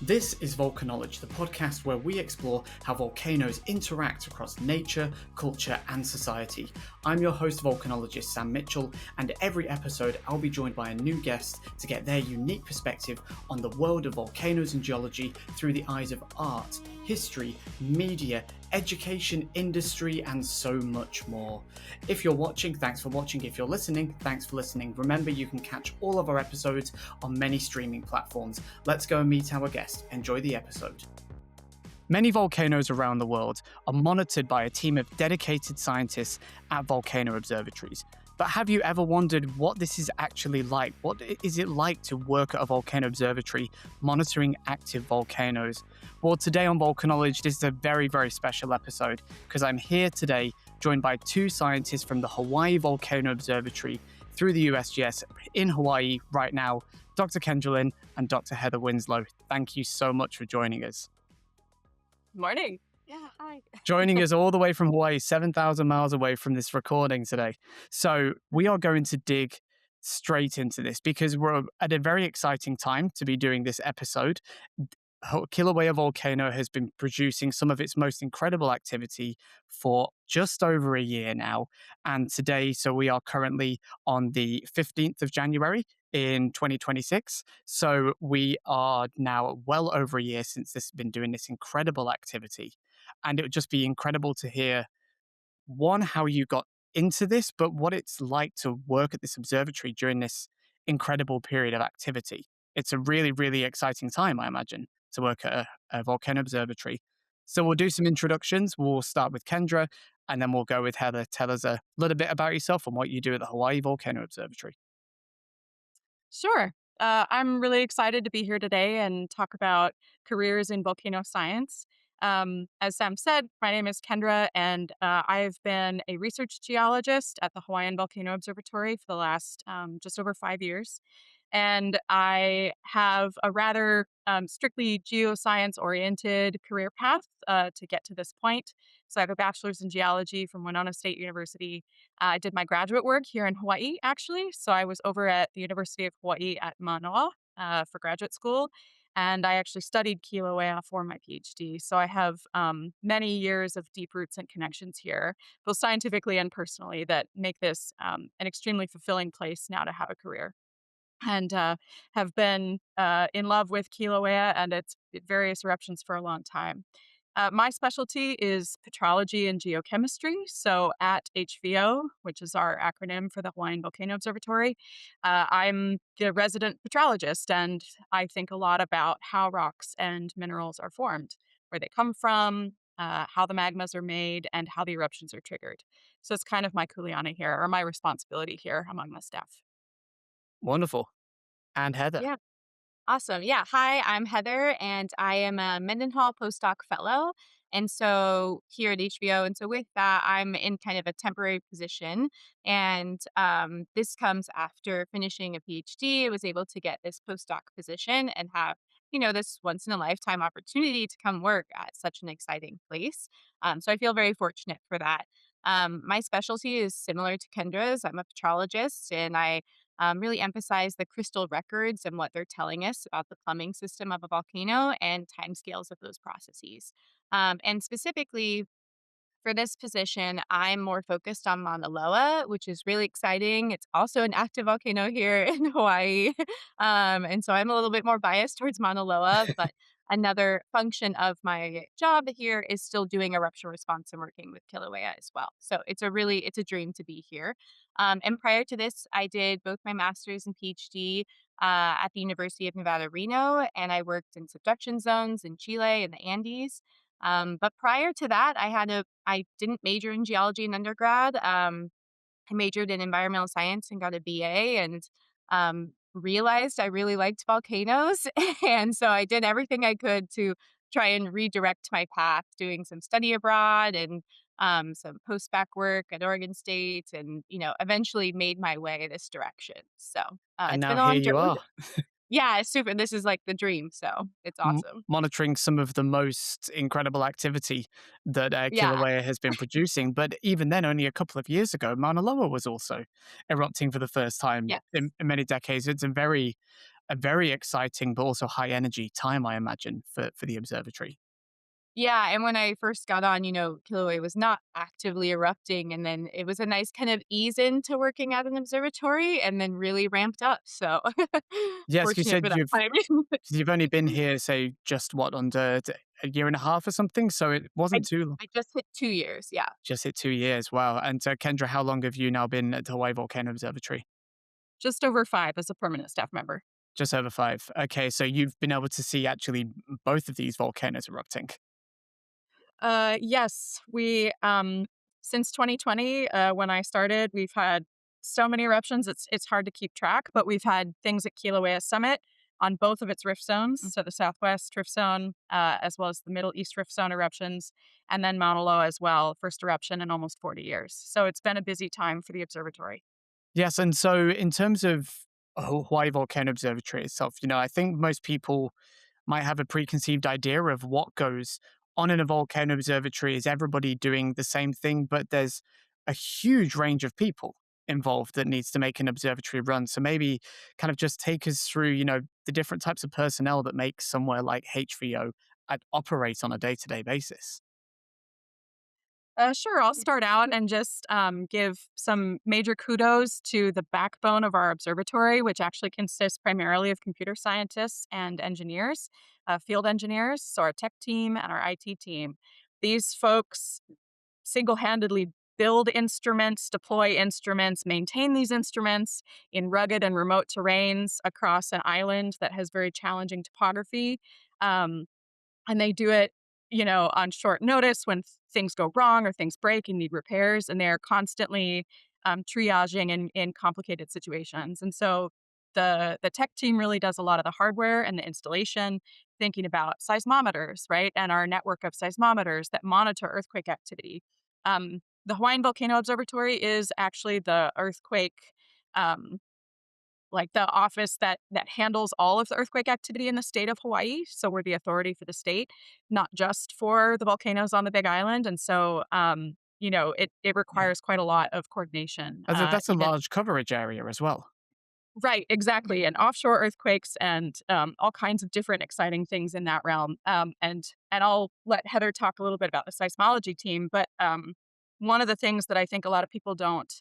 This is VolcaKnowledge, the podcast where we explore how volcanoes interact across nature, culture, and society. I'm your host, volcanologist Sam Mitchell, and every episode I'll be joined by a new guest to get their unique perspective on the world of volcanoes and geology through the eyes of art, history, media, education, industry, and so much more. If you're watching, thanks for watching. If you're listening, thanks for listening. Remember, you can catch all of our episodes on many streaming platforms. Let's go and meet our guest. Enjoy the episode. Many volcanoes around the world are monitored by a team of dedicated scientists at volcano observatories. But have you ever wondered what this is actually like? What is it like to work at a volcano observatory monitoring active volcanoes? Well, today on VolcaKnowledge, this is a very, very special episode because I'm here today joined by two scientists from the Hawai'i Volcano Observatory through the USGS in Hawaii right now, Dr. Kendra Lynn and Dr. Heather Winslow. Thank you so much for joining us. Morning. Yeah, hi. Joining us all the way from Hawaii, 7,000 miles away from this recording today. So we are going to dig straight into this because we're at a very exciting time to be doing this episode. Kīlauea volcano has been producing some of its most incredible activity for just over a year now. And today, so we are currently on the 15th of January in 2026. So we are now well over a year since this has been doing this incredible activity. And it would just be incredible to hear, one, how you got into this, but what it's like to work at this observatory during this incredible period of activity. It's a really, really exciting time, I imagine, to work at a volcano observatory. So we'll do some introductions. We'll start with Kendra, and then we'll go with Heather. Tell us a little bit about yourself and what you do at the Hawai'i Volcano Observatory. Sure. I'm really excited to be here today and talk about careers in volcano science. As Sam said, my name is Kendra, and I've been a research geologist at the Hawaiian Volcano Observatory for the last just over 5 years. And I have a rather strictly geoscience-oriented career path to get to this point. So I have a bachelor's in geology from Winona State University. I did my graduate work here in Hawaii, actually. So I was over at the University of Hawaii at Manoa for graduate school. And I actually studied Kīlauea for my PhD. So I have many years of deep roots and connections here, both scientifically and personally, that make this an extremely fulfilling place now to have a career. And have been in love with Kīlauea and its various eruptions for a long time. My specialty is petrology and geochemistry. So at HVO, which is our acronym for the Hawaiian Volcano Observatory, I'm the resident petrologist, and I think a lot about how rocks and minerals are formed, where they come from, how the magmas are made, and how the eruptions are triggered. So it's kind of my kuleana here, or my responsibility here among the staff. Wonderful. And Heather. Yeah, awesome. Yeah. Hi, I'm Heather, and I am a Mendenhall postdoc fellow. And so here at HBO, and so with that, I'm in kind of a temporary position. And this comes after finishing a PhD. I was able to get this postdoc position and have, this once in a lifetime opportunity to come work at such an exciting place. So I feel very fortunate for that. My specialty is similar to Kendra's. I'm a petrologist, and I really emphasize the crystal records and what they're telling us about the plumbing system of a volcano and timescales of those processes. And specifically for this position, I'm more focused on Mauna Loa, which is really exciting. It's also an active volcano here in Hawaii. And so I'm a little bit more biased towards Mauna Loa, but another function of my job here is still doing eruption response and working with Kilauea as well. So it's a dream to be here. And prior to this, I did both my master's and PhD at the University of Nevada, Reno, and I worked in subduction zones in Chile and the Andes. But prior to that, I didn't major in geology in undergrad. I majored in environmental science and got a BA, and realized I really liked volcanoes. And so I did everything I could to try and redirect my path, doing some study abroad and some post-bac work at Oregon State, and, eventually made my way this direction. So And it's been a now here long you journey. are. Yeah, it's super. This is like the dream. So it's awesome. Monitoring some of the most incredible activity that Yeah. Kilauea has been producing. But even then, only a couple of years ago, Mauna Loa was also erupting for the first time Yes. in many decades. It's a very a very exciting but also high energy time, I imagine, for the observatory. Yeah, and when I first got on, Kilauea was not actively erupting, and then it was a nice kind of ease into working at an observatory and then really ramped up, so Yes, you fortunate said for that you've timing. you've only been here, say, just what, under a year and a half or something? So it I wasn't too long. I just hit 2 years, yeah. Just hit 2 years. Wow. And so, Kendra, how long have you now been at the Hawaii Volcano Observatory? Just over 5 as a permanent staff member. Just over 5. Okay, so you've been able to see actually both of these volcanoes erupting. Yes, we since 2020, when I started, we've had so many eruptions. It's hard to keep track, but we've had things at Kīlauea Summit on both of its rift zones, Mm. so the Southwest Rift Zone, as well as the Middle East Rift Zone eruptions, and then Mauna Loa as well, first eruption in almost 40 years. So it's been a busy time for the observatory. Yes, and so in terms of Hawaii Volcano Observatory itself, I think most people might have a preconceived idea of what goes on in a volcano observatory. Is everybody doing the same thing? But there's a huge range of people involved that needs to make an observatory run. So maybe kind of just take us through, the different types of personnel that make somewhere like HVO operate on a day-to-day basis. Sure, I'll start out and just give some major kudos to the backbone of our observatory, which actually consists primarily of computer scientists and engineers, field engineers, so our tech team and our IT team. These folks single handedly build instruments, deploy instruments, maintain these instruments in rugged and remote terrains across an island that has very challenging topography. Um, and they do it, on short notice when things go wrong or things break and need repairs, and they're constantly triaging in complicated situations. And so the tech team really does a lot of the hardware and the installation, thinking about seismometers, right, and our network of seismometers that monitor earthquake activity. The Hawaiian Volcano Observatory is actually the earthquake like the office that handles all of the earthquake activity in the state of Hawaii. So we're the authority for the state, not just for the volcanoes on the Big Island. And so, it Yeah. requires quite a lot of coordination. That's a Even large coverage area as well. right, exactly, and offshore earthquakes and all kinds of different exciting things in that realm. And I'll let Heather talk a little bit about the seismology team. But one of the things that I think a lot of people don't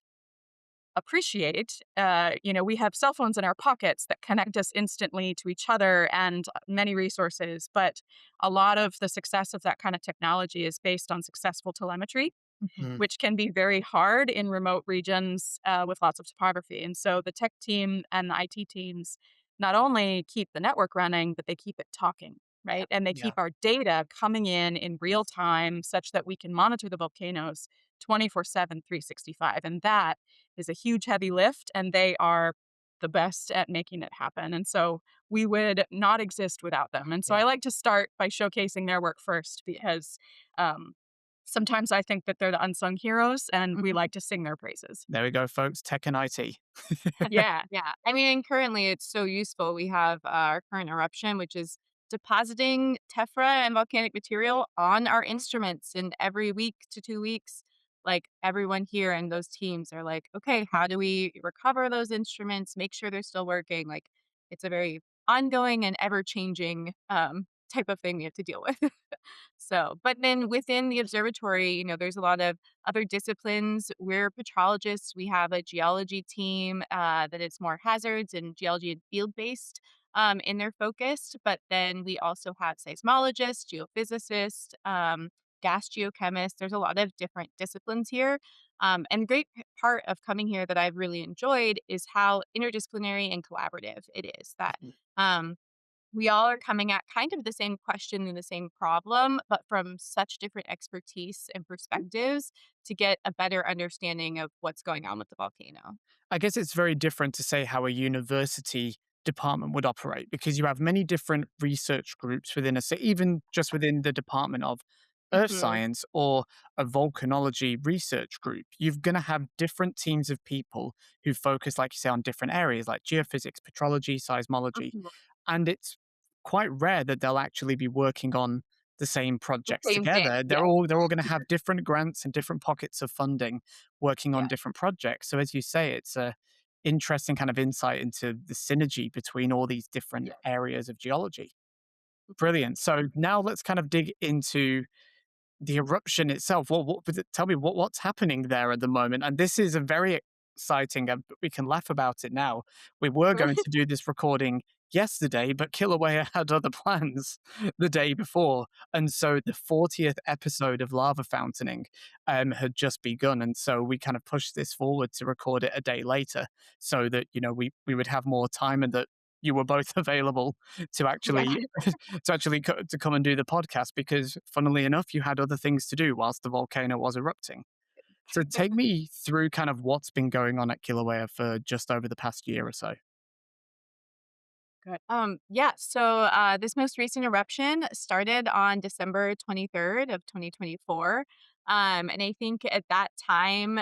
appreciate. We have cell phones in our pockets that connect us instantly to each other and many resources, but a lot of the success of that kind of technology is based on successful telemetry, Mhm. Mm. which can be very hard in remote regions with lots of topography. And so the tech team and the IT teams not only keep the network running, but they keep it talking, right? And they Yeah. keep our data coming in real time such that we can monitor the volcanoes 24/7, 365. And that is a huge heavy lift, and they are the best at making it happen. And so we would not exist without them. And so I Yeah. like to start by showcasing their work first because um, sometimes I think that they're the unsung heroes and we Mhm. like to sing their praises. There we go, folks. Tech and IT. Yeah, yeah. I mean, currently it's so useful. We have our current eruption, which is depositing tephra and volcanic material on our instruments. And every week to 2 weeks, like everyone here and those teams are like, okay, how do we recover those instruments, make sure they're still working? Like it's a very ongoing and ever changing type of thing we have to deal with. So, but then within the observatory, there's a lot of other disciplines. We're petrologists. We have a geology team that is more hazards and geology and field based in their focus. But then we also have seismologists, geophysicists, gas geochemists. There's a lot of different disciplines here. And great part of coming here that I've really enjoyed is how interdisciplinary and collaborative it is. That um, we all are coming at kind of the same question and the same problem, but from such different expertise and perspectives to get a better understanding of what's going on with the volcano. I guess it's very different to say how a university department would operate because you have many different research groups within so even just within the Department of Earth Mhm. Science or a volcanology research group. You're going to have different teams of people who focus, like you say, on different areas like geophysics, petrology, seismology. Mhm. And it's quite rare that they'll actually be working on the same The projects same thing. together. Yeah. They're all going to have different grants and different pockets of funding working on Yeah. different projects. So as you say, interesting kind of insight into the synergy between all these different Yes. areas of geology. Mhm. Brilliant. So now let's kind of dig into the eruption itself. Tell me what's happening there at the moment? And this is a very exciting. We can laugh about it now. We were Sure. going to do this recording yesterday, but Kilauea had other plans the day before, and so the 40th episode of Lava Fountaining had just begun, and so we kind of pushed this forward to record it a day later, so that we would have more time and that you were both available to Yeah. actually to come and do the podcast because, funnily enough, you had other things to do whilst the volcano was erupting. So take me through kind of what's been going on at Kilauea for just over the past year or so. Good. Yeah. So this most recent eruption started on December 23rd of 2024. And I think at that time,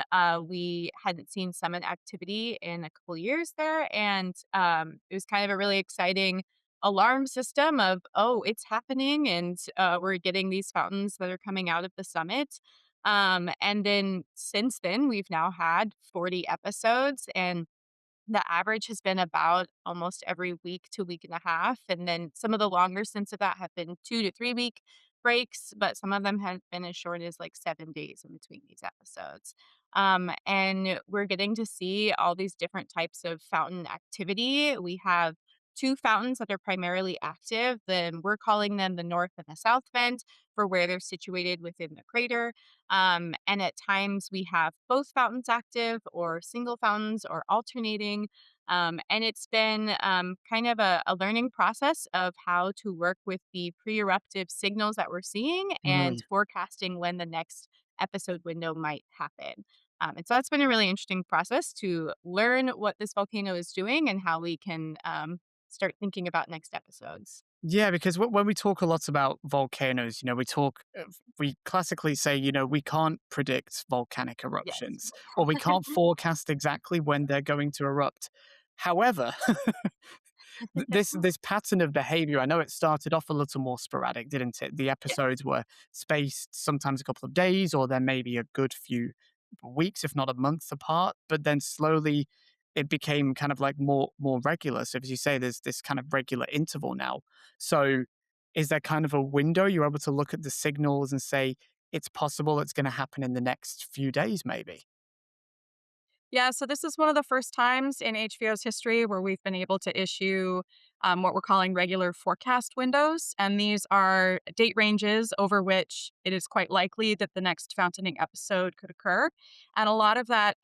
we hadn't seen summit activity in a couple years there. And it was kind of a really exciting alarm system of, oh, it's happening. And we're getting these fountains that are coming out of the summit. And then since then, we've now had 40 episodes. And the average has been about almost every week to week and a half, and then some of the longer stints of that have been 2 to 3 week breaks, but some of them have been as short as like 7 days in between these episodes. And we're getting to see all these different types of fountain activity. We have two fountains that are primarily active. Then we're calling them the north and the south vent for where they're situated within the crater. And at times we have both fountains active or single fountains or alternating. And it's been kind of a learning process of how to work with the pre eruptive signals that we're seeing and Mm. forecasting when the next episode window might happen. And so that's been a really interesting process to learn what this volcano is doing and how we can start thinking about next episodes. Yeah, because when we talk a lot about volcanoes, we classically say, we can't predict volcanic Yes. eruptions or we can't forecast exactly when they're going to erupt. However, this pattern of behavior, I know it started off a little more sporadic, didn't it? The Yes. episodes were spaced sometimes a couple of days or then maybe a good few weeks, if not a month apart, but then slowly it became kind of like more regular. So as you say, there's this kind of regular interval now. So is there kind of a window you're able to look at the signals and say it's possible it's going to happen in the next few days, maybe? Yeah, so this is one of the first times in HVO's history where we've been able to issue what we're calling regular forecast windows. And these are date ranges over which it is quite likely that the next fountaining episode could occur. And a lot of that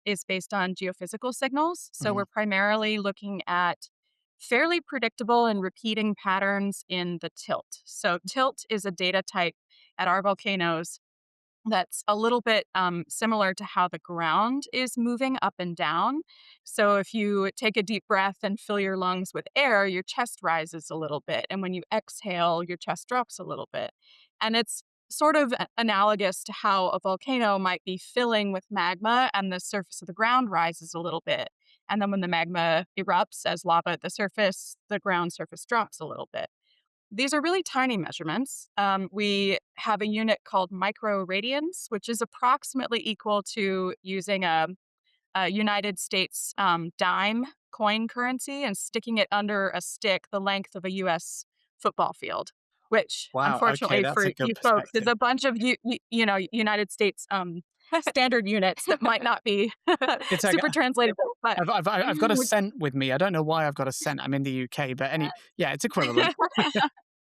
is based on geophysical signals. So Mhm. we're primarily looking at fairly predictable and repeating patterns in the tilt. So, tilt is a data type at our volcanoes that's a little bit similar to how the ground is moving up and down. So if you take a deep breath and fill your lungs with air, your chest rises a little bit. And when you exhale, your chest drops a little bit. And it's sort of analogous to how a volcano might be filling with magma and the surface of the ground rises a little bit. And then when the magma erupts as lava at the surface, the ground surface drops a little bit. These are really tiny measurements. We have a unit called microradians, which is approximately equal to using a United States dime coin currency and sticking it under a stick the length of a U.S. football field, which Wow. Okay, unfortunately that's a for good you folks is perspective. a bunch of United States standard units that might not be It's like super translatable, but I've got a cent with me. I don't know why I've got a cent. I'm in the UK, but yeah, it's equivalent.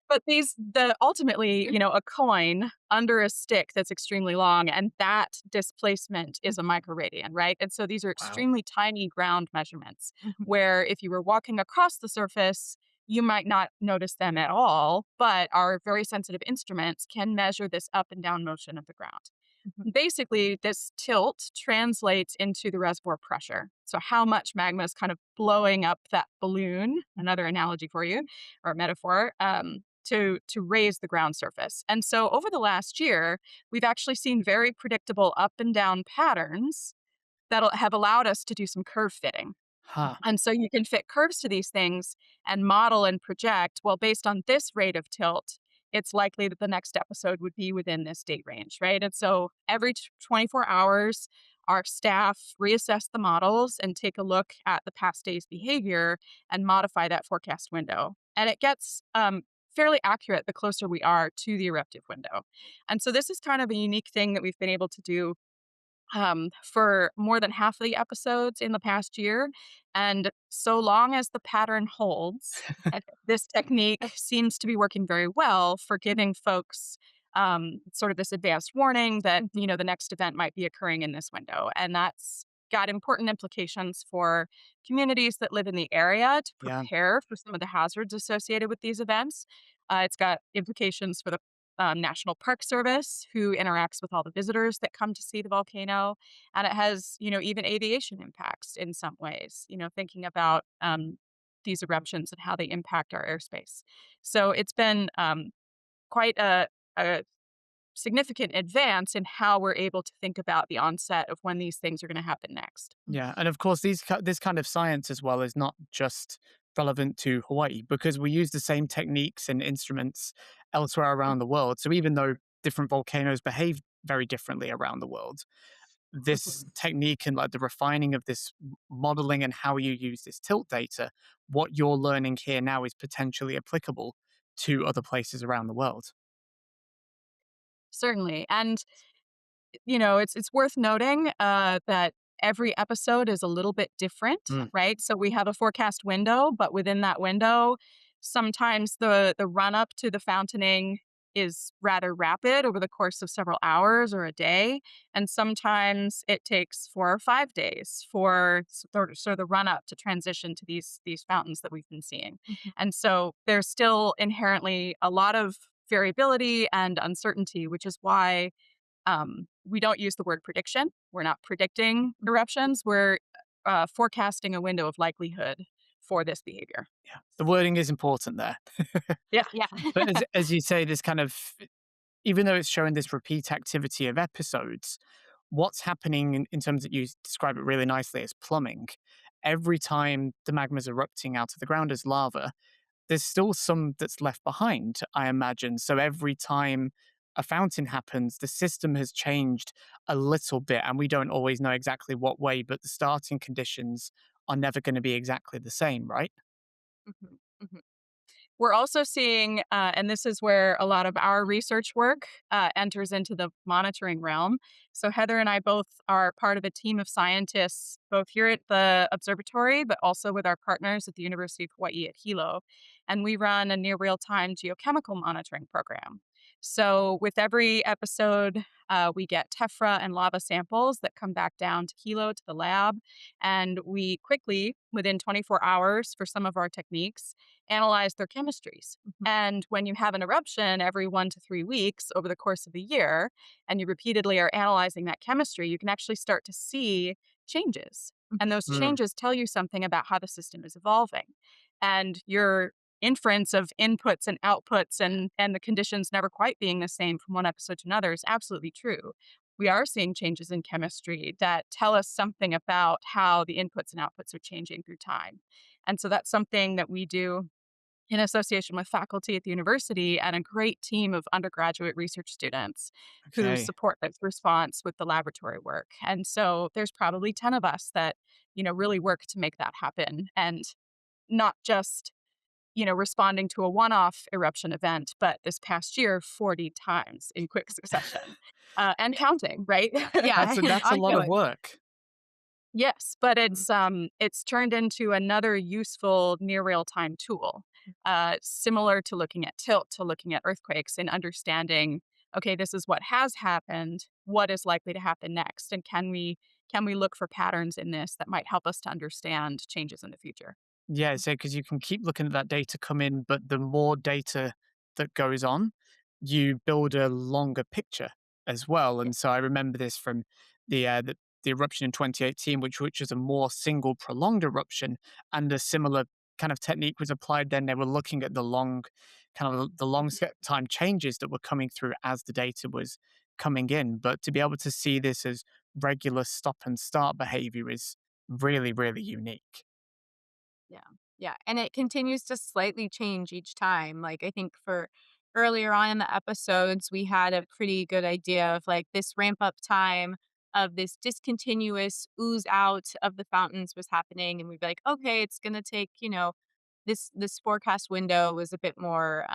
But the ultimately, a coin under a stick that's extremely long, and that displacement is a microradian, right? And so these are Wow. extremely tiny ground measurements Mhm. where if you were walking across the surface, you might not notice them at all, but our very sensitive instruments can measure this up and down motion of the ground. Mhm. Basically, this tilt translates into the reservoir pressure. So, how much magma is kind of blowing up that balloon, another analogy for you or metaphor, to raise the ground surface. And so, over the last year, we've actually seen very predictable up and down patterns that have allowed us to do some curve fitting. Huh. And so you can fit curves to these things and model and project, well, based on this rate of tilt, it's likely that the next episode would be within this date range, right? And so every 24 hours, our staff reassess the models and take a look at the past day's behavior and modify that forecast window. And it gets fairly accurate the closer we are to the eruptive window. And so this is kind of a unique thing that we've been able to do for more than half of the episodes in the past year. And so long as the pattern holds, this technique seems to be working very well for giving folks sort of this advanced warning that, the next event might be occurring in this window. And that's got important implications for communities that live in the area to Yeah. prepare for some of the hazards associated with these events. It's got implications for the National Park Service, who interacts with all the visitors that come to see the volcano. And it has, even aviation impacts in some ways, thinking about these eruptions and how they impact our airspace. So it's been quite a significant advance in how we're able to think about the onset of when these things are going to happen next. Yeah, and of course, this kind of science as well is not just relevant to Hawaii because we use the same techniques and instruments elsewhere around the world. So even though different volcanoes behave very differently around the world, this technique and like the refining of this modeling and how you use this tilt data, what you're learning here now is potentially applicable to other places around the world. Certainly. And it's worth noting that every episode is a little bit different, Mm, right? So we have a forecast window, but within that window, sometimes the run up to the fountaining is rather rapid over the course of several hours or a day, and sometimes it takes 4 or 5 days for sort of the run up to transition to these fountains that we've been seeing. Mhm. And so there's still inherently a lot of variability and uncertainty, which is why we don't use the word prediction. We're not predicting eruptions. We're forecasting a window of likelihood for this behavior. yeah, the wording is important there. Yeah. Yeah. But as you say, this kind of even though it's showing this repeat activity of episodes, what's happening in terms that you describe it really nicely as plumbing. Every time the magma is erupting out of the ground as lava, there's still some that's left behind, I imagine. So every time a fountain happens, the system has changed a little bit, and we don't always know exactly what way, but the starting conditions are never going to be exactly the same, right? Mhm, mhm. We're also seeing, and this is where a lot of our research work enters into the monitoring realm. So, Heather and I both are part of a team of scientists, both here at the observatory, but also with our partners at the University of Hawaii at Hilo. And we run a near real time geochemical monitoring program. So, with every episode, we get tephra and lava samples that come back down to Hilo to the lab. And we quickly, within 24 hours for some of our techniques, analyze their chemistries. Mhm. And when you have an eruption every 1 to 3 weeks over the course of the year, and you repeatedly are analyzing that chemistry, you can actually start to see changes. And those Mm. changes tell you something about how the system is evolving. And your inference of inputs and outputs and the conditions never quite being the same from one episode to another is absolutely true. We are seeing changes in chemistry that tell us something about how the inputs and outputs are changing through time. And so that's something that we do in association with faculty at the university and a great team of undergraduate research students who Okay. support this response with the laboratory work. And so there's probably 10 of us that, really work to make that happen and not just, responding to a one-off eruption event, but this past year, 40 times in quick succession and counting, right? Yeah. That's a lot of Ongoing. work. Yes, but Mhm. it's turned into another useful near real time tool, similar to looking at tilt, to looking at earthquakes, and understanding. Okay, this is what has happened. What is likely to happen next, and can we look for patterns in this that might help us to understand changes in the future? Yeah, so because you can keep looking at that data come in, but the more data that goes on, you build a longer picture as well. Yeah. And so I remember this from the eruption in 2018, which was a more single prolonged eruption, and a similar kind of technique was applied. Then they were looking at the long time changes that were coming through as the data was coming in. But to be able to see this as regular stop and start behavior is really, really unique. Yeah. Yeah. And it continues to slightly change each time. Like, I think for earlier on in the episodes, we had a pretty good idea of like this ramp up time of this discontinuous ooze out of the fountains was happening, and we'd be like, okay, it's gonna take, this forecast window was a bit more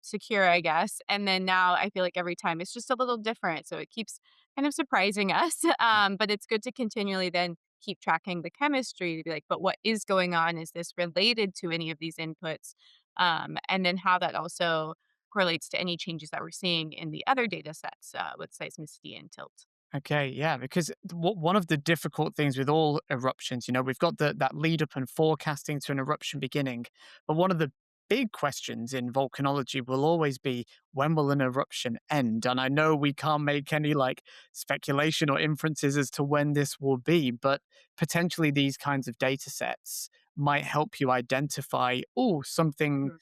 secure, I guess. And then now I feel like every time it's just a little different. So it keeps kind of surprising us. But it's good to continually then keep tracking the chemistry to be like, but what is going on? Is this related to any of these inputs? And then how that also correlates to any changes that we're seeing in the other data sets with seismicity and tilt. Okay, yeah, because one of the difficult things with all eruptions, we've got that lead up and forecasting to an eruption beginning, but one of the big questions in volcanology will always be, when will an eruption end? And I know we can't make any like speculation or inferences as to when this will be, but potentially these kinds of data sets might help you identify, oh, something Mhm.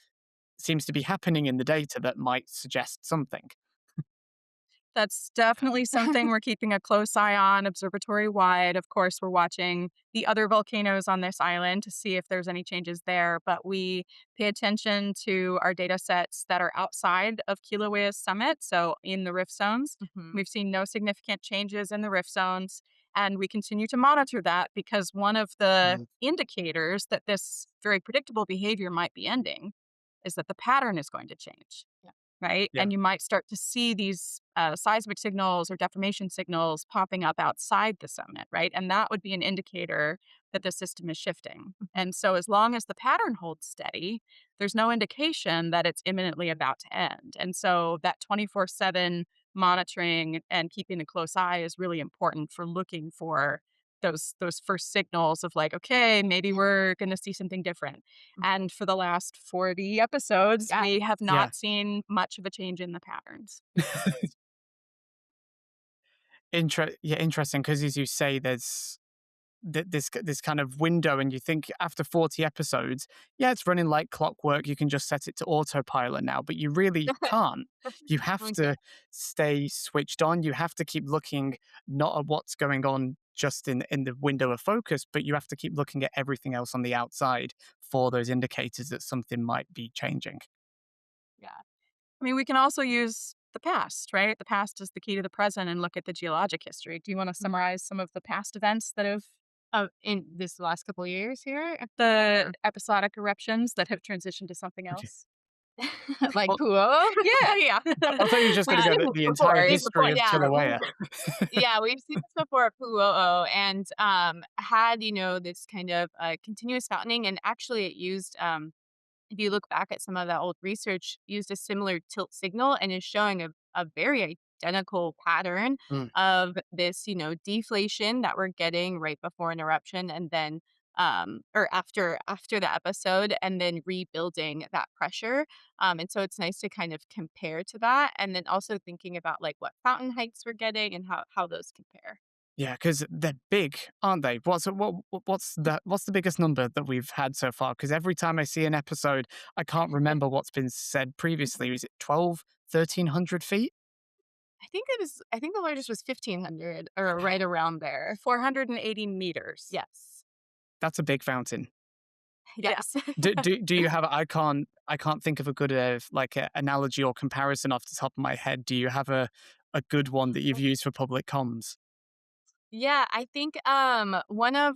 seems to be happening in the data that might suggest something. That's definitely something we're keeping a close eye on observatory wide. Of course, we're watching the other volcanoes on this island to see if there's any changes there, but we pay attention to our data sets that are outside of Kilauea's summit, so in the rift zones. Mhm. We've seen no significant changes in the rift zones, and we continue to monitor that because one of the Mm, indicators that this very predictable behavior might be ending is that the pattern is going to change, Yeah. right? yeah. And you might start to see these seismic signals or deformation signals popping up outside the summit, right? And that would be an indicator that the system is shifting. Mhm. And so, as long as the pattern holds steady, there's no indication that it's imminently about to end. And so, that 24/7 monitoring and keeping a close eye is really important for looking for those first signals of like, okay, maybe we're going to see something different. Mhm. And for the last 40 episodes, Yeah. we have Yeah. not seen much of a change in the patterns. Yeah, interesting. Because as you say, there's this kind of window, and you think after 40 episodes, yeah, it's running like clockwork. You can just set it to autopilot now, but you really can't. You have We to stay switched on. You have to keep looking not at what's going on just in the window of focus, but you have to keep looking at everything else on the outside for those indicators that something might be changing. Yeah. I mean, we can also use the past, right? The past is the key to the present and look at the geologic history. Do you want to Mhm. summarize some of the past events that have In this last couple of years here, the or episodic eruptions that have transitioned to something Okay. else? like Well, Puo. Yeah, yeah. I thought you were just going We've to Uh, go seen this the entire before. we've history before, of yeah, Kilauea. yeah, we've seen this before at Pu'u'o, and had this kind of continuous fountaining, and actually it used if you look back at some of that old research, used a similar tilt signal and is showing a very identical pattern Mm. of this, deflation that we're getting right before an eruption and then or after the episode and then rebuilding that pressure. And so it's nice to kind of compare to that and then also thinking about like what fountain heights we're getting and how those compare. Yeah, because they're big, aren't they? What's the biggest number that we've had so far? Because every time I see an episode, I can't remember what's been said previously. Is it 12, 1,300 feet? I think the largest was 1500 or right around there. 480 meters. Yes. That's a big fountain. Yes. Do you have? I can't think of a good like analogy or comparison off the top of my head. Do you have a good one that you've used for public comms? Yeah, I think one of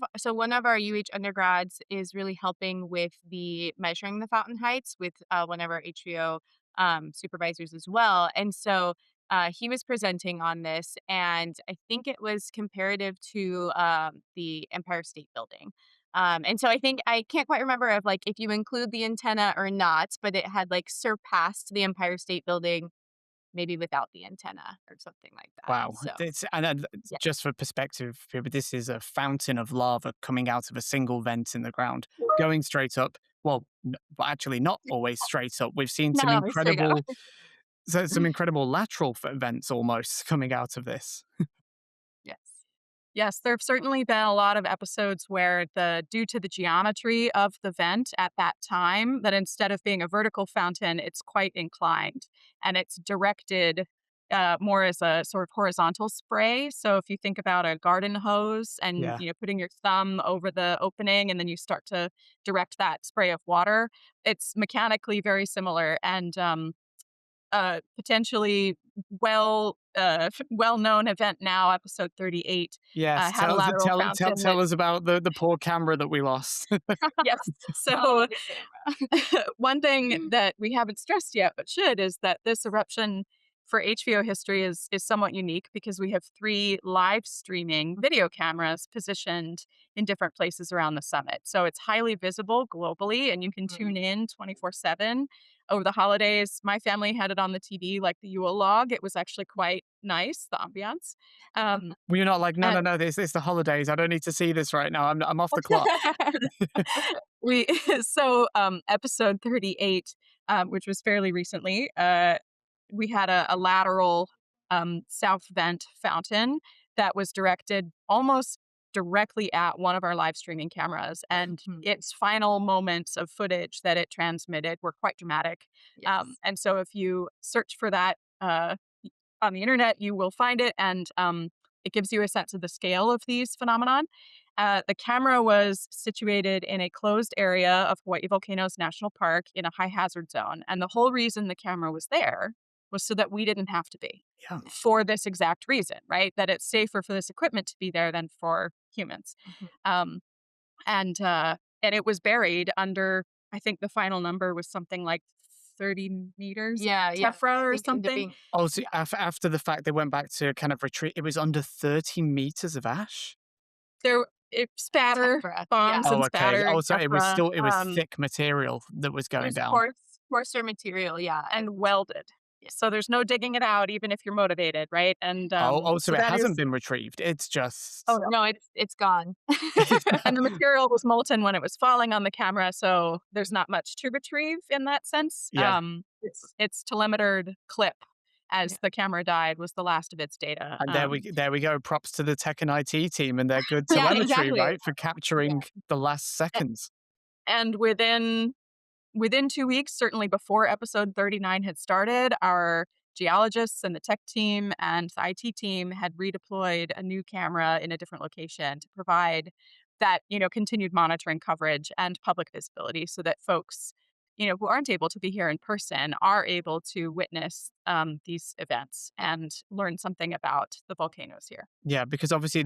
our UH undergrads is really helping with the measuring the fountain heights with one of our HVO supervisors as well. And so he was presenting on this, and I think it was comparative to the Empire State Building. And so I think I can't quite remember if like if you include the antenna or not, but it had like surpassed the Empire State Building maybe without the antenna or something like that. Wow. So And yeah. just for perspective here, but this is a fountain of lava coming out of a single vent in the ground, going straight up. Well, but actually not always straight up. We've seen Not always straight up. some incredible lateral vents almost coming out of this. Yes. Yes, there have certainly been a lot of episodes where due to the geometry of the vent at that time, that instead of being a vertical fountain, it's quite inclined and it's directed more as a sort of horizontal spray. So if you think about a garden hose and Yeah. putting your thumb over the opening and then you start to direct that spray of water, it's mechanically very similar. And potentially well-known event now, episode 38, Yes, had a lateral fountain that tell us about the poor camera that we lost. yes. Oh, So the camera. one thing that we haven't stressed yet, but should, is that this eruption for HVO history is somewhat unique because we have 3 live streaming video cameras positioned in different places around the summit. So it's highly visible globally, and you can tune in 24/7. Over the holidays, my family had it on the TV like the Yule log. It was actually quite nice, the ambiance. Um, Were you not like, no, no, and no, this it's the holidays. I don't need to see this right now. I'm off the clock. we so episode 38, which was fairly recently, we had a lateral south vent fountain that was directed almost directly at one of our live streaming cameras, and Mhm. its final moments of footage that it transmitted were quite dramatic. Yes. And so if you search for that on the internet, you will find it, and it gives you a sense of the scale of these phenomenon. The camera was situated in a closed area of Hawai'i Volcanoes National Park in a high hazard zone. And the whole reason the camera was there was so that we didn't have to be, Yeah. for this exact reason, right? That it's safer for this equipment to be there than for humans. Mhm. Um, and it was buried under, I think the final number was something like 30 meters of Yeah, yeah. tephra I or think it ended up something. being Oh, so after the fact, they went back to kind of retreat. It was under 30 meters of ash? It spatter, tephra. Yeah. bombs Oh, and okay. spatter, Oh, so tephra, it was thick material that was It going was down. coarser material, yeah. and welded. Yeah. So there's no digging it out, even if you're motivated, right? And So so it that hasn't is, been retrieved. It's oh just no. No, it's gone. And the material was molten when it was falling on the camera, so there's not much to retrieve in that sense. yeah. Its telemetered clip as Yeah. the camera died was the last of its data. And there we go. Props to the tech and IT team and their good Yeah, telemetry, exactly. right? For capturing the last seconds. And within 2 weeks, certainly before episode 39 had started, our geologists and the tech team and the IT team had redeployed a new camera in a different location to provide that, continued monitoring coverage and public visibility so that folks, who aren't able to be here in person are able to witness these events and learn something about the volcanoes here. Yeah, because obviously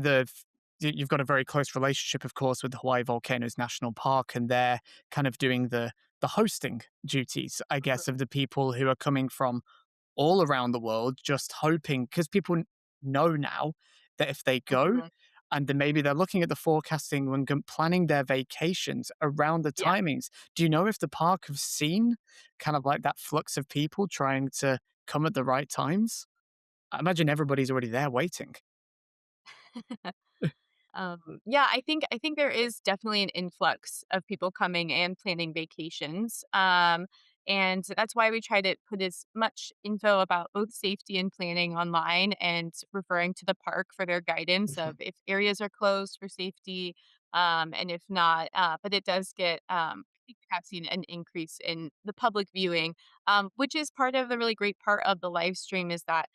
you've got a very close relationship, of course, with the Hawaii Volcanoes National Park, and they're kind of doing the hosting duties, I guess, of the people who are coming from all around the world, just hoping because people know now that if they go Mhm. and then maybe they're looking at the forecasting when planning their vacations around the Yeah. timings. Do you know if the park have seen kind of like that flux of people trying to come at the right times? I imagine everybody's already there waiting. Yeah, I think there is definitely an influx of people coming and planning vacations. And that's why we try to put as much info about both safety and planning online and referring to the park for their guidance Mhm. of if areas are closed for safety, and if not. But it does get I think we have seen an increase in the public viewing, which is part of the really great part of the live stream is that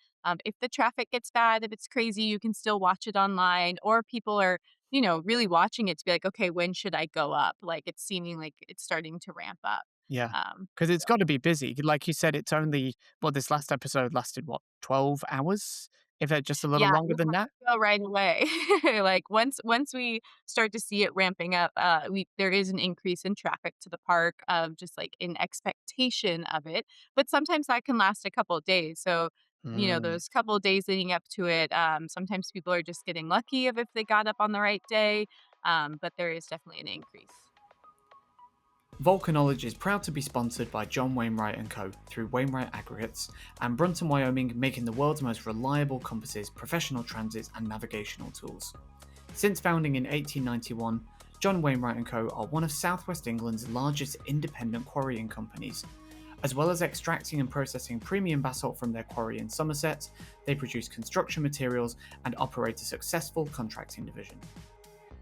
if the traffic gets bad, if it's crazy, you can still watch it online, or people are, really watching it to be like, okay, when should I go up? Like it's seeming like it's starting to ramp up. Yeah, because it's So got to be busy. Like you said, it's only this last episode lasted 12 hours, if it's just a little yeah, longer you than have that. to go right away. Like once we start to see it ramping up, we there is an increase in traffic to the park of just like in expectation of it. But sometimes that can last a couple of days. So Mm. those couple of days leading up to it, sometimes people are just getting lucky of if they got up on the right day. But there is definitely an increase. VolcaKnowledge is proud to be sponsored by John Wainwright & Co. through Wainwright Aggregates and Brunton, Wyoming, making the world's most reliable compasses, professional transits and navigational tools. Since founding in 1891, John Wainwright & Co. are one of Southwest England's largest independent quarrying companies. As well as extracting and processing premium basalt from their quarry in Somerset, they produce construction materials and operate a successful contracting division.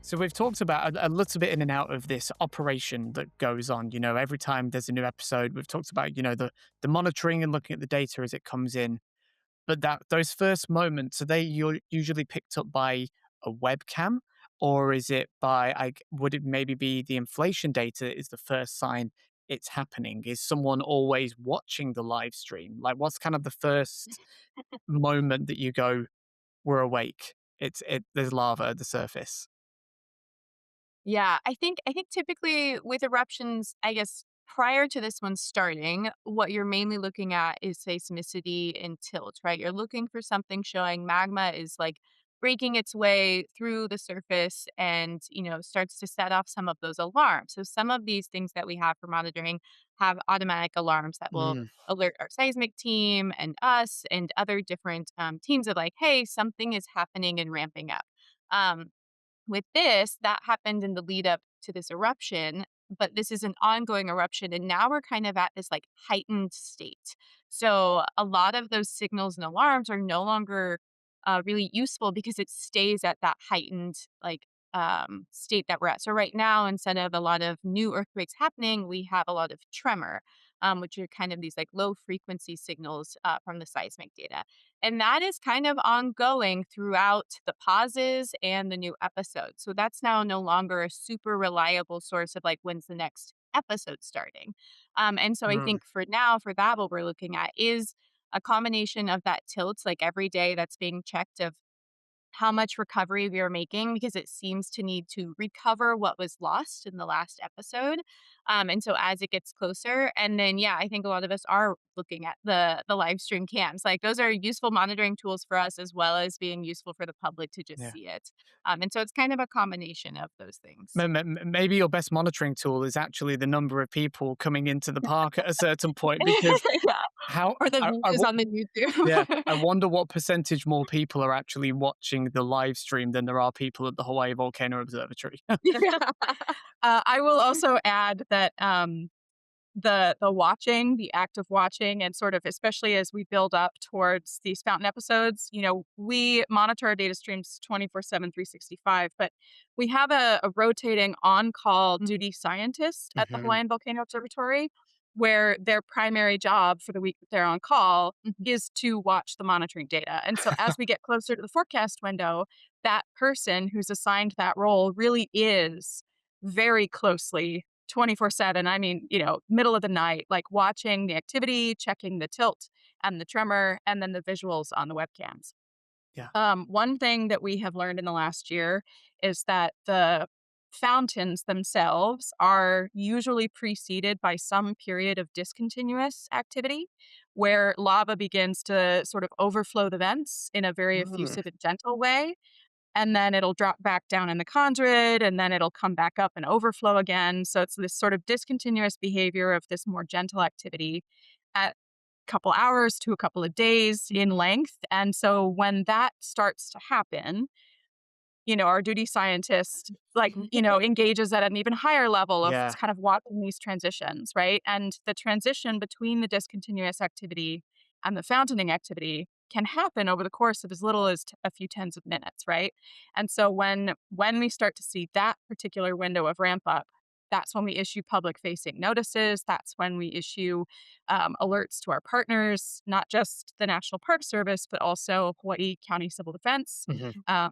So we've talked about a little bit in and out of this operation that goes on. Every time there's a new episode, we've talked about, the monitoring and looking at the data as it comes in. But those first moments, are they usually picked up by a webcam? Or is it would it maybe be the inflation data is the first sign it's happening? Is someone always watching the live stream? Like, what's kind of the first moment that you go, we're awake? There's lava at the surface. Yeah, I think typically with eruptions, I guess prior to this one starting, what you're mainly looking at is seismicity and tilt, right? You're looking for something showing magma is like breaking its way through the surface and, starts to set off some of those alarms. So some of these things that we have for monitoring have automatic alarms that will Mm, alert our seismic team and us and other different teams of like, hey, something is happening and ramping up. Um, with this, that happened in the lead up to this eruption, but this is an ongoing eruption. And now we're kind of at this like heightened state. So a lot of those signals and alarms are no longer really useful because it stays at that heightened state that we're at. So right now, instead of a lot of new earthquakes happening, we have a lot of tremor, which are kind of these like low frequency signals from the seismic data. And that is kind of ongoing throughout the pauses and the new episodes. So that's now no longer a super reliable source of like when's the next episode starting. And so I mm, think for now, for that, what we're looking at is a combination of that tilt, like every day that's being checked of how much recovery we are making because it seems to need to recover what was lost in the last episode. And so as it gets closer, and then yeah, I think a lot of us are looking at the live stream cams. Like those are useful monitoring tools for us as well as being useful for the public to just yeah. see it. And so it's kind of a combination of those things. Maybe your best monitoring tool is actually the number of people coming into the park at a certain point, because Yeah. how Or the I views on the yeah, YouTube. I wonder what percentage more people are actually watching the live stream than there are people at the Hawai'i Volcano Observatory. Yeah. I will also add that the watching, the act of watching, and sort of especially as we build up towards these fountain episodes, we monitor our data streams 24/7, 365, but we have a rotating on-call duty scientist at the Mhm. Hawaiian Volcano Observatory where their primary job for the week that they're on call is to watch the monitoring data. And so as we get closer to the forecast window, that person who's assigned that role really is very closely 24/7. I mean, middle of the night, like watching the activity, checking the tilt and the tremor, and then the visuals on the webcams. Yeah. One thing that we have learned in the last year is that the fountains themselves are usually preceded by some period of discontinuous activity where lava begins to sort of overflow the vents in a very Mm. effusive and gentle way, and then it'll drop back down in the conduit, and then it'll come back up and overflow again. So it's this sort of discontinuous behavior of this more gentle activity at a couple hours to a couple of days in length. And so when that starts to happen, our duty scientist, like, engages at an even higher level of Yeah. kind of watching these transitions, right? And the transition between the discontinuous activity and the fountaining activity can happen over the course of as little as a few tens of minutes, right? And so when we start to see that particular window of ramp up, that's when we issue public facing notices. That's when we issue alerts to our partners, not just the National Park Service, but also Hawaii County Civil Defense, Mhm. uh,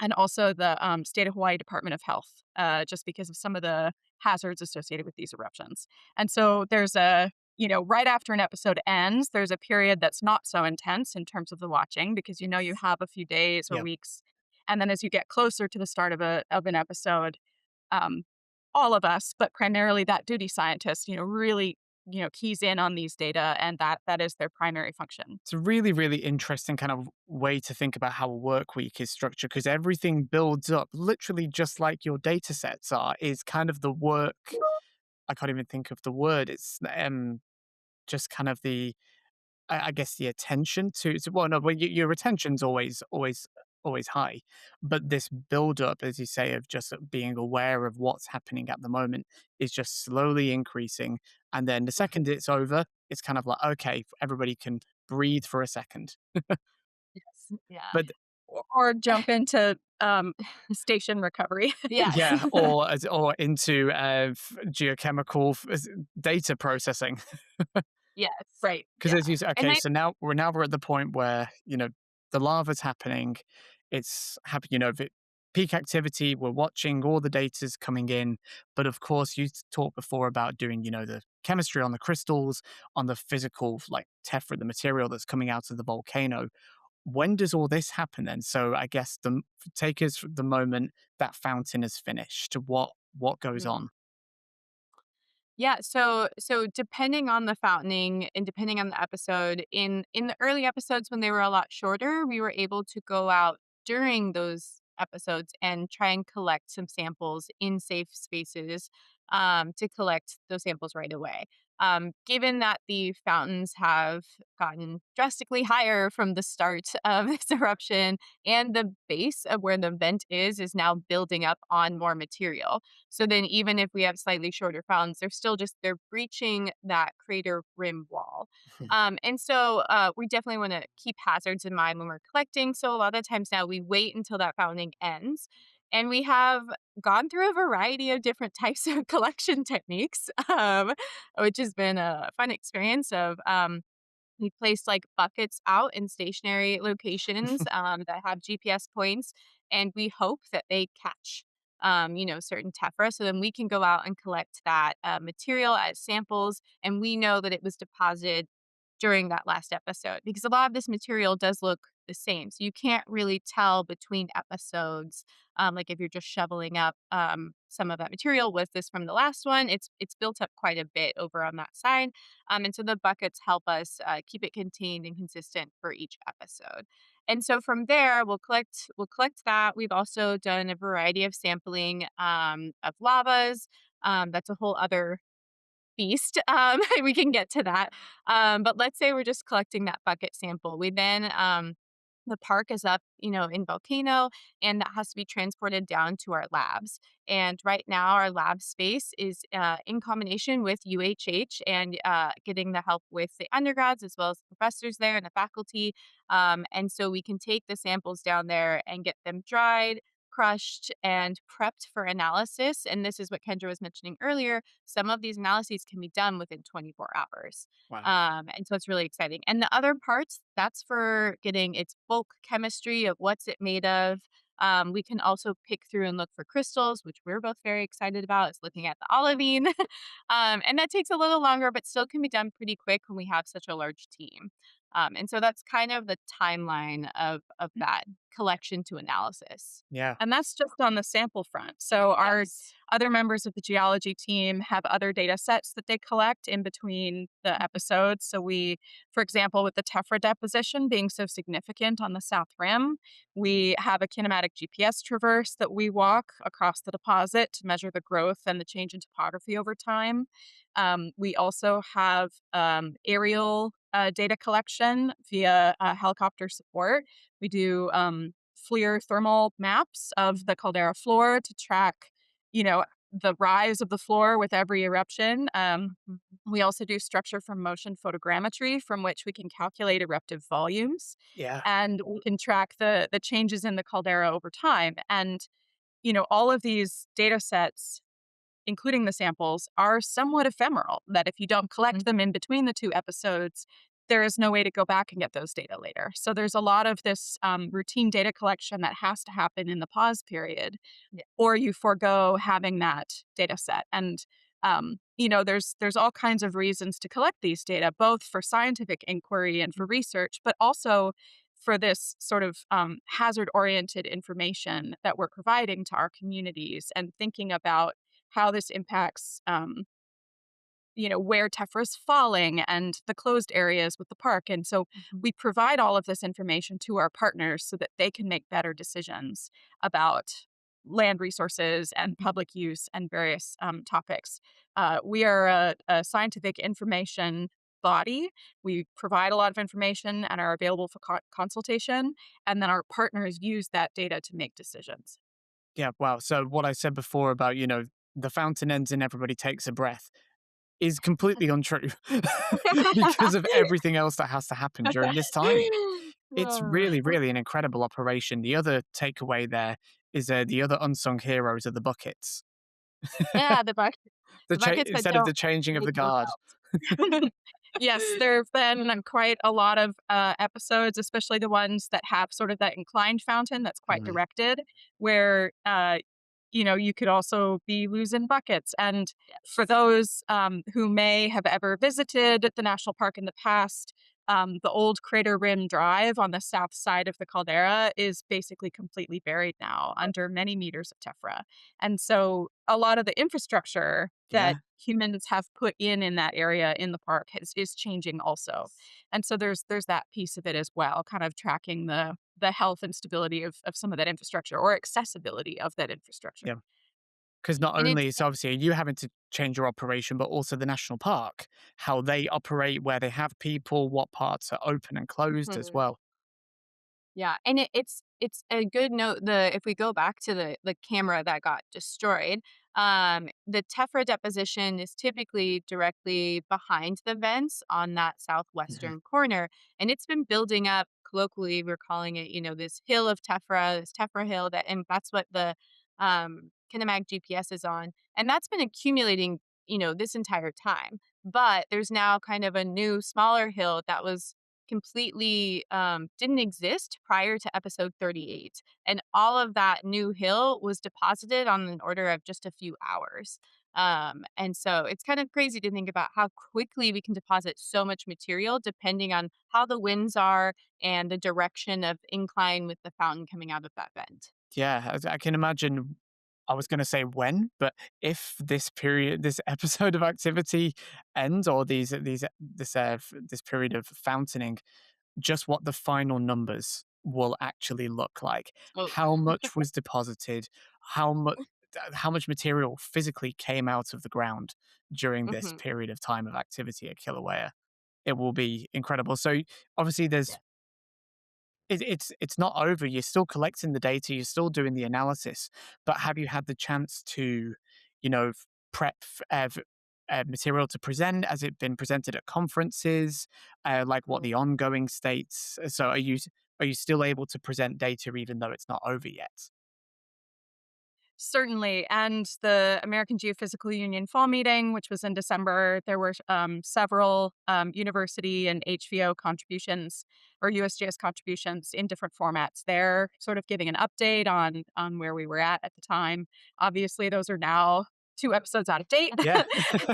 and also the state of Hawaii Department of Health, just because of some of the hazards associated with these eruptions. And so there's right after an episode ends, there's a period that's not so intense in terms of the watching because you have a few days or Yeah. weeks. And then as you get closer to the start of an episode, um, all of us, but primarily that duty scientist, really, keys in on these data, and that is their primary function. It's a really, really interesting kind of way to think about how a work week is structured, because everything builds up literally just like your data sets are, is kind of the work. I can't even think of the word. It's just kind of I guess the attention well, no, well, your attention's always high, but this build up, as you say, of just being aware of what's happening at the moment is just slowly increasing, and then the second it's over, it's kind of like, okay, everybody can breathe for a second. Yes. Yeah. But Or jump into station recovery. Yeah. yeah, or into geochemical data processing. Yes. Right. Because Yeah. as you say, And okay, I so now we're at the point where the lava's happening. It's happening. peak activity, we're watching, all the data's coming in. But of course, you talked before about doing, the chemistry on the crystals, on the physical, like tephra, the material that's coming out of the volcano. When does all this happen then? So I guess take us from the moment that fountain is finished to what goes on. Yeah, so depending on the fountaining and depending on the episode, in the early episodes when they were a lot shorter, we were able to go out during those episodes and try and collect some samples in safe spaces to collect those samples right away. Given that the fountains have gotten drastically higher from the start of this eruption, and the base of where the vent is now building up on more material. So then even if we have slightly shorter fountains, they're breaching that crater rim wall. And so we definitely want to keep hazards in mind when we're collecting. So a lot of times now we wait until that fountaining ends. And we have gone through a variety of different types of collection techniques, which has been a fun experience of we placed like buckets out in stationary locations that have GPS points, and we hope that they catch, certain tephra. So then we can go out and collect that material as samples, and we know that it was deposited during that last episode because a lot of this material does look the same. So you can't really tell between episodes. Like if you're just shoveling up some of that material, was this from the last one? It's built up quite a bit over on that side, and so the buckets help us keep it contained and consistent for each episode. And so from there, we'll collect that. We've also done a variety of sampling of lavas. That's a whole other feast. We can get to that. But let's say we're just collecting that bucket sample. We then the park is up, in Volcano, and that has to be transported down to our labs. And right now, our lab space is in combination with UHH and getting the help with the undergrads as well as the professors there and the faculty. And so we can take the samples down there and get them dried, crushed, and prepped for analysis. And this is what Kendra was mentioning earlier. Some of these analyses can be done within 24 hours. Wow. And so it's really exciting. And the other parts, that's for getting its bulk chemistry of what's it made of. We can also pick through and look for crystals, which we're both very excited about. It's looking at the olivine. And that takes a little longer, but still can be done pretty quick when we have such a large team. And so that's kind of the timeline of that collection to analysis. Yeah. And that's just on the sample front. So our Yes. other members of the geology team have other data sets that they collect in between the episodes. So for example, with the tephra deposition being so significant on the South Rim, we have a kinematic GPS traverse that we walk across the deposit to measure the growth and the change in topography over time. We also have aerial data collection via helicopter support. We do FLIR thermal maps of the caldera floor to track, the rise of the floor with every eruption. Mhm. We also do structure from motion photogrammetry, from which we can calculate eruptive volumes, Yeah. and we can track the changes in the caldera over time. And all of these data sets, including the samples, are somewhat ephemeral, that if you don't collect them in between the two episodes, there is no way to go back and get those data later. So there's a lot of this routine data collection that has to happen in the pause period, Yeah. or you forego having that data set. And there's all kinds of reasons to collect these data, both for scientific inquiry and for research, but also for this sort of hazard-oriented information that we're providing to our communities and thinking about how this impacts, where tephra is falling and the closed areas with the park. And so Mhm. we provide all of this information to our partners so that they can make better decisions about land resources and public use and various topics. We are a scientific information body. We provide a lot of information and are available for consultation. And then our partners use that data to make decisions. Yeah. Wow. So what I said before about, the fountain ends and everybody takes a breath is completely untrue because of everything else that has to happen during this time. It's Oh. really, really an incredible operation. The other takeaway there is the other unsung heroes are the buckets. Yeah, the The buckets that instead of don't the changing of make the no guard. melt. Yes, there have been quite a lot of episodes, especially the ones that have sort of that inclined fountain that's quite Mm, directed, where you could also be losing buckets. And for Yes. those who may have ever visited the national park in the past, the old Crater Rim Drive on the south side of the caldera is basically completely buried now under many meters of tephra. And so a lot of the infrastructure that yeah. humans have put in that area in the park is changing also. And so there's that piece of it as well, kind of tracking the health and stability of some of that infrastructure or accessibility of that infrastructure. Yeah. Because not And only it's is obviously you having to change your operation, but also the national park, how they operate, where they have people, what parts are open and closed as Mhm. well. Yeah, and it's a good note. The If we go back to the camera that got destroyed, the tephra deposition is typically directly behind the vents on that Mhm. southwestern corner, and it's been building up. Colloquially, we're calling it, this hill of tephra, this tephra hill, and that's what the Kinemag GPS is on, and that's been accumulating, this entire time. But there's now kind of a new, smaller hill that was completely didn't exist prior to episode 38. And all of that new hill was deposited on an order of just a few hours. And so it's kind of crazy to think about how quickly we can deposit so much material depending on how the winds are and the direction of incline with the fountain coming out of that vent. Yeah, I can imagine. I was going to say when, but if this episode of activity ends, or this period of fountaining, just what the final numbers will actually look like. Oh, How much was deposited? How much? How much material physically came out of the ground during this hmm period of time of activity at Kilauea? It will be incredible. So obviously, yeah. it's not over. You're still collecting the data. You're still doing the analysis. But have you had the chance to, prep material to present? Has it been presented at conferences? Like what the ongoing states? So are you still able to present data even though it's not over yet? Certainly. And the American Geophysical Union fall meeting, which was in December, there were several university and HVO contributions or USGS contributions in different formats. They're sort of giving an update on where we were at the time. Obviously, those are now 2 episodes out of date Yeah.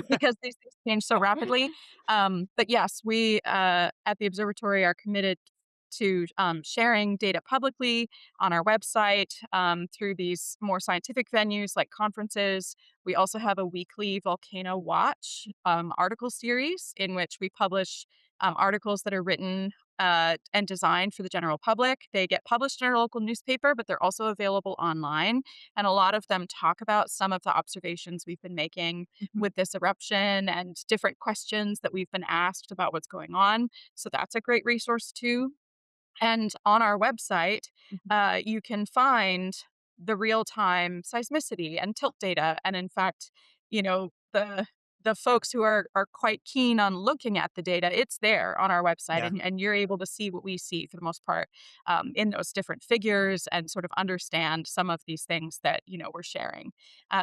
because these things change so rapidly. But yes, we at the observatory are committed to sharing data publicly on our website through these more scientific venues like conferences. We also have a weekly Volcano Watch article series in which we publish articles that are written and designed for the general public. They get published in our local newspaper, but they're also available online. And a lot of them talk about some of the observations we've been making Mhm. with this eruption and different questions that we've been asked about what's going on. So that's a great resource too. And on our website, Mhm. you can find the real time seismicity and tilt data. And in fact, the folks who are quite keen on looking at the data, it's there on our website, Yeah. and you're able to see what we see for the most part in those different figures and sort of understand some of these things that we're sharing.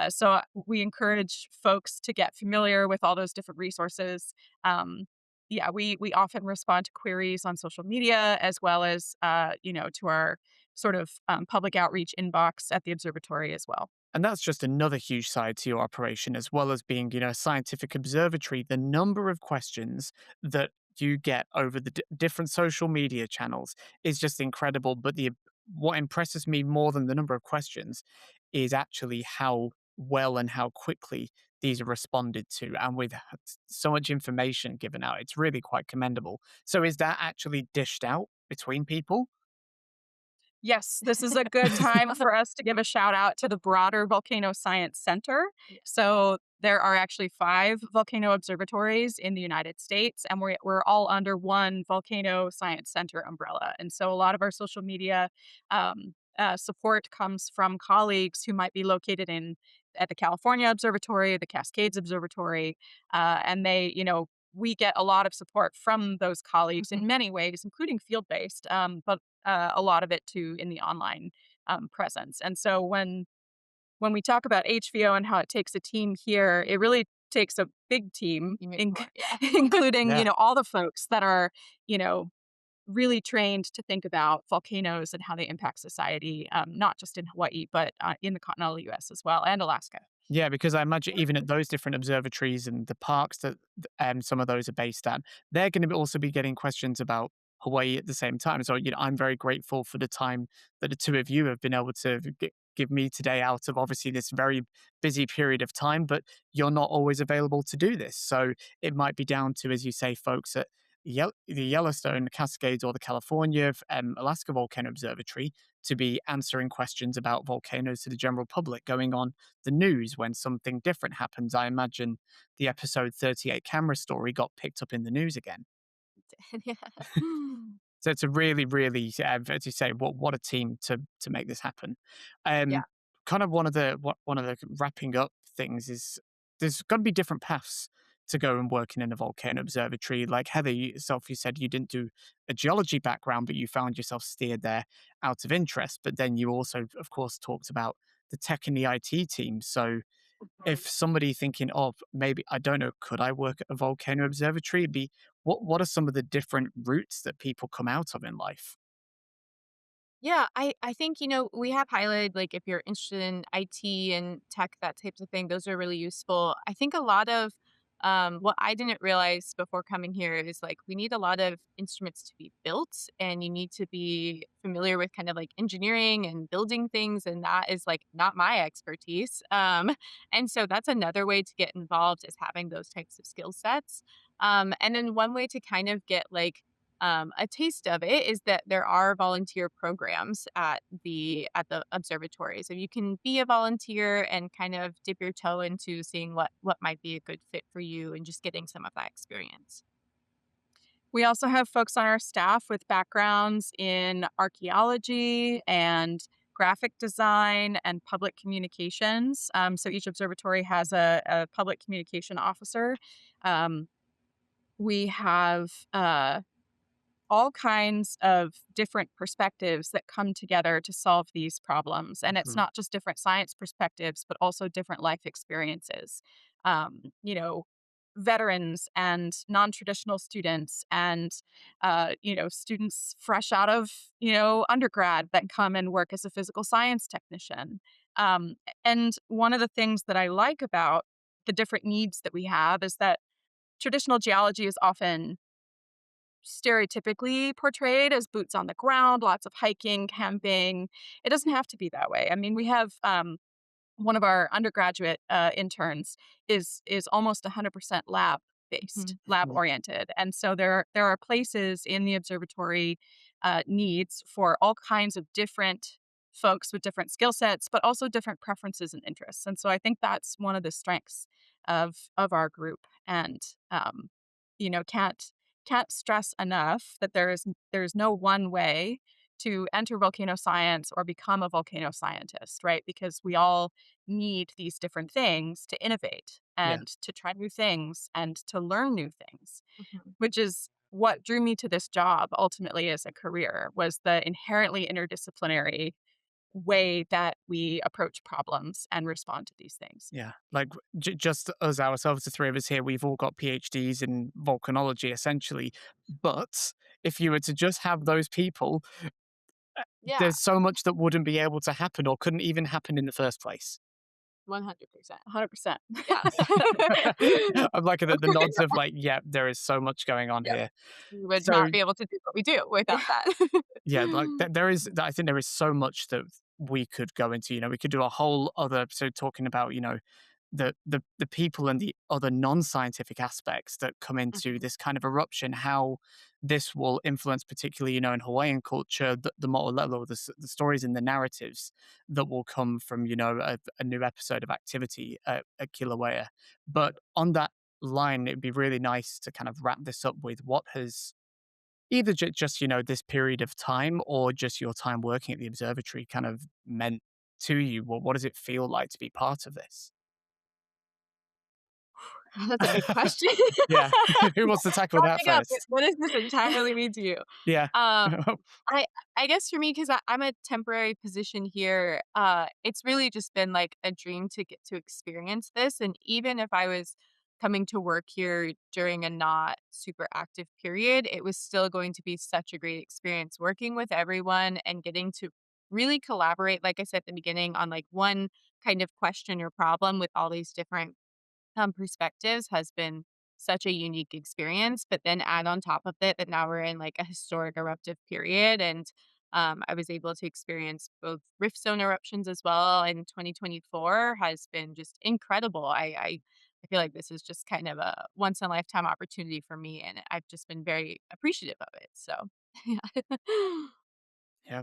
So we encourage folks to get familiar with all those different resources. Yeah, we often respond to queries on social media as well as, to our sort of public outreach inbox at the observatory as well. And that's just another huge side to your operation, as well as being, a scientific observatory. The number of questions that you get over the different social media channels is just incredible. But what impresses me more than the number of questions is actually how well and how quickly these are responded to, and with so much information given out. It's really quite commendable. So, is that actually dished out between people? Yes, this is a good time for us to give a shout out to the broader Volcano Science Center. Yeah. So there are actually 5 volcano observatories in the United States, and we're all under one Volcano Science Center umbrella. And so a lot of our social media support comes from colleagues who might be located in at the California Observatory, the Cascades Observatory, and we get a lot of support from those colleagues in Mhm. many ways, including field based, but a lot of it too in the online presence. And so when we talk about HVO and how it takes a team here, it really takes a big team, You make more, yeah. including, Yeah. all the folks that are, you know, really trained to think about volcanoes and how they impact society, not just in Hawaii, but in the continental US as well, and Alaska. Yeah, because I imagine even at those different observatories and the parks that some of those are based at, they're going to also be getting questions about Hawaii at the same time. So, I'm very grateful for the time that the two of you have been able to give me today out of obviously this very busy period of time, but you're not always available to do this. So it might be down to, as you say, folks at the Yellowstone, the Cascades, or the California Alaska Volcano Observatory to be answering questions about volcanoes to the general public, going on the news when something different happens. I imagine the episode 38 camera story got picked up in the news again. Yeah. So it's a really, really, as you say, what a team to make this happen. Yeah. Kind of one of the wrapping up things is there's got to be different paths to go and working in a volcano observatory. Like Heather yourself, you said you didn't do a geology background, but you found yourself steered there out of interest. But then you also, of course, talked about the tech and the IT team. So if somebody thinking, oh, maybe I don't know, could I work at a volcano observatory? It'd be what are some of the different routes that people come out of in life? Yeah, I think, we have highlighted, like, if you're interested in IT and tech, that types of thing, those are really useful. I think a lot of what I didn't realize before coming here is, like, we need a lot of instruments to be built, and you need to be familiar with kind of like engineering and building things. And that is like not my expertise. And so that's another way to get involved, is having those types of skill sets. And then one way to kind of get like, a taste of it is that there are volunteer programs at the observatory. So you can be a volunteer and kind of dip your toe into seeing what might be a good fit for you and just getting some of that experience. We also have folks on our staff with backgrounds in archaeology and graphic design and public communications. So each observatory has a public communication officer. Um, we have all kinds of different perspectives that come together to solve these problems. And it's Mhm. not just different science perspectives, but also different life experiences. You know, veterans and non-traditional students and students fresh out of undergrad that come and work as a physical science technician. And one of the things that I like about the different needs that we have is that traditional geology is often stereotypically portrayed as boots on the ground, lots of hiking, camping. It doesn't have to be that way. I mean, we have one of our undergraduate interns is almost 100% lab based, Mhm. lab Yeah. oriented, and so there are places in the observatory needs for all kinds of different folks with different skill sets, but also different preferences and interests. And so I think that's one of the strengths of our group. And can't stress enough that there's no one way to enter volcano science or become a volcano scientist, right? Because we all need these different things to innovate Yeah. and to try new things and to learn new things, Mhm. which is what drew me to this job ultimately as a career, was the inherently interdisciplinary way that we approach problems and respond to these things. Yeah, like just us ourselves, the three of us here, we've all got PhDs in volcanology, essentially. But if you were to just have those people, Yeah, there's so much that wouldn't be able to happen or couldn't even happen in the first place. 100%. 100%. Yeah. I'm liking the nods of like, yeah, there is so much going on Yeah. here. We would So not be able to do what we do without that. yeah, like there is, I think there is so much that we could go into. We could do a whole other episode talking about, the people and the other non-scientific aspects that come into Mhm. this kind of eruption, how this will influence, particularly, in Hawaiian culture, the mo'olelo, the stories and the narratives that will come from, a new episode of activity at Kilauea. But on that line, it'd be really nice to kind of wrap this up with what has either just, this period of time or just your time working at the observatory kind of meant to you. What does it feel like to be part of this? That's a big question. Yeah. Who wants to tackle that Wrapping up, first? what does this entirely mean to you? Yeah. Um, I I guess for me, because I'm a temporary position here, it's really just been like a dream to get to experience this. And even if I was coming to work here during a not super active period, it was still going to be such a great experience working with everyone and getting to really collaborate, like I said at the beginning, on like one kind of question or problem with all these different perspectives has been such a unique experience. But then add on top of it that now we're in like a historic eruptive period, and I was able to experience both rift zone eruptions as well in 2024 has been just incredible. I feel like this is just kind of a once in a lifetime opportunity for me, and I've just been very appreciative of it. So, yeah. Yeah.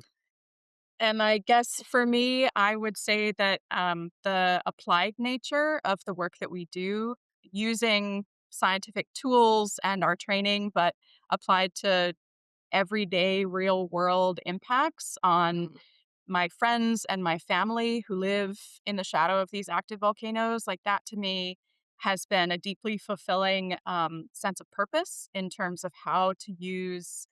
And I guess for me, I would say that the applied nature of the work that we do using scientific tools and our training, but applied to everyday real world impacts on Mm, my friends and my family who live in the shadow of these active volcanoes, like that to me has been a deeply fulfilling sense of purpose in terms of how to use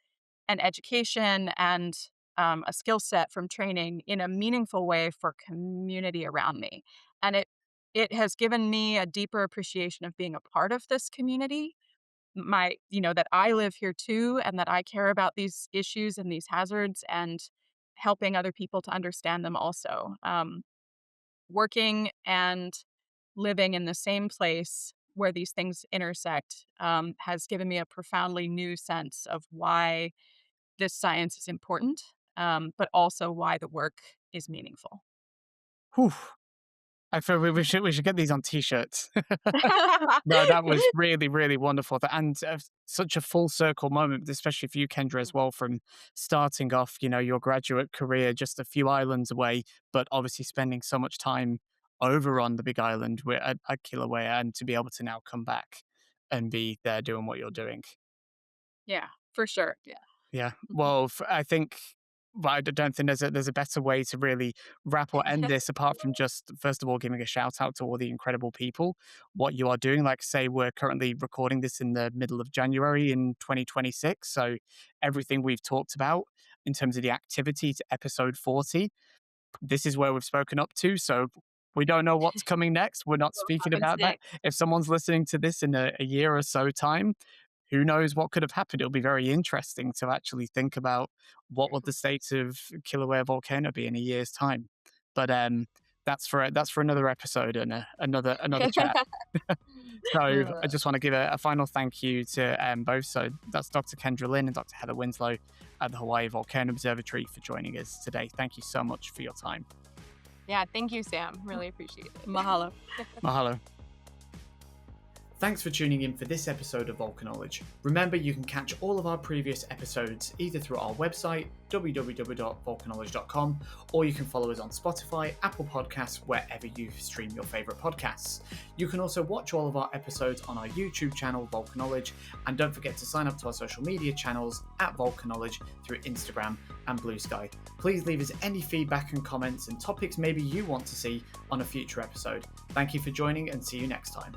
an education and a skill set from training in a meaningful way for community around me. And it has given me a deeper appreciation of being a part of this community. That I live here too, and that I care about these issues and these hazards and helping other people to understand them also. Working and living in the same place where these things intersect has given me a profoundly new sense of why this science is important, but also why the work is meaningful. Whew. I feel we should get these on t-shirts. No, that was really, really wonderful. And such a full circle moment, especially for you, Kendra, as well, from starting off, your graduate career just a few islands away, but obviously spending so much time over on the big island at Kilauea, and to be able to now come back and be there doing what you're doing. Yeah, for sure. yeah. Yeah. Mhm. Well, I think, but I don't think there's a better way to really wrap or end this apart from just first of all giving a shout out to all the incredible people what you are doing. Like say, we're currently recording this in the middle of January in 2026, so everything we've talked about in terms of the activity to episode 40, this is where we've spoken up to. So we don't know what's coming next. We're not What speaking happens about that. next? If someone's listening to this in a year or so time, who knows what could have happened? It'll be very interesting to actually think about what would the state of Kilauea volcano be in a year's time. But that's for another episode and another chat. So I Uh, just want to give a final thank you to both. So that's Dr. Kendra Lynn and Dr. Heather Winslow at the Hawai'i Volcano Observatory for joining us today. Thank you so much for your time. yeah, thank you, Sam. Really appreciate it. Mahalo. Mahalo. Thanks for tuning in for this episode of VolcaKnowledge. Remember, you can catch all of our previous episodes either through our website, www.volcaKnowledge.com, or you can follow us on Spotify, Apple Podcasts, wherever you stream your favourite podcasts. You can also watch all of our episodes on our YouTube channel, VolcaKnowledge, and don't forget to sign up to our social media channels at VolcaKnowledge through Instagram and Blue Sky. Please leave us any feedback and comments and topics maybe you want to see on a future episode. Thank you for joining and see you next time.